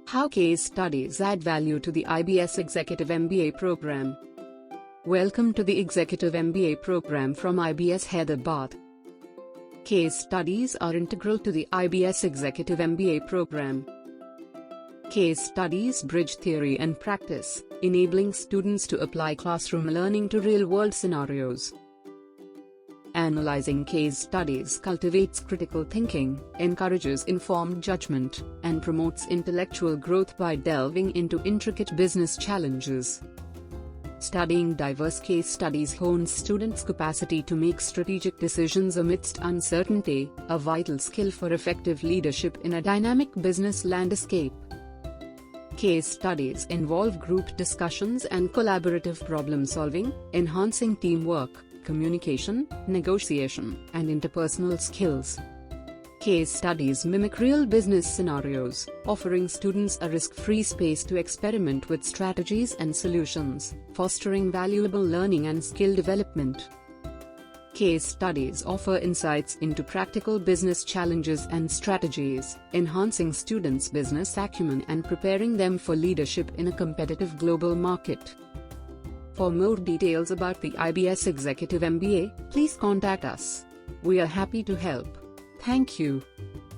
How case studies add value to the IBS Executive MBA Program. Welcome to the Executive MBA Program from IBS Hyderabad. Case studies are integral to the IBS Executive MBA Program. Case studies bridge theory and practice, enabling students to apply classroom learning to real-world scenarios. Analyzing case studies cultivates critical thinking, encourages informed judgment, and promotes intellectual growth by delving into intricate business challenges. Studying diverse case studies hones students' capacity to make strategic decisions amidst uncertainty, a vital skill for effective leadership in a dynamic business landscape. Case studies involve group discussions and collaborative problem-solving, enhancing teamwork, communication, negotiation, and interpersonal skills. Case studies mimic real business scenarios, offering students a risk-free space to experiment with strategies and solutions, fostering valuable learning and skill development. Case studies offer insights into practical business challenges and strategies, enhancing students' business acumen and preparing them for leadership in a competitive global market. For more details about the IBS Executive MBA, please contact us. We are happy to help. Thank you.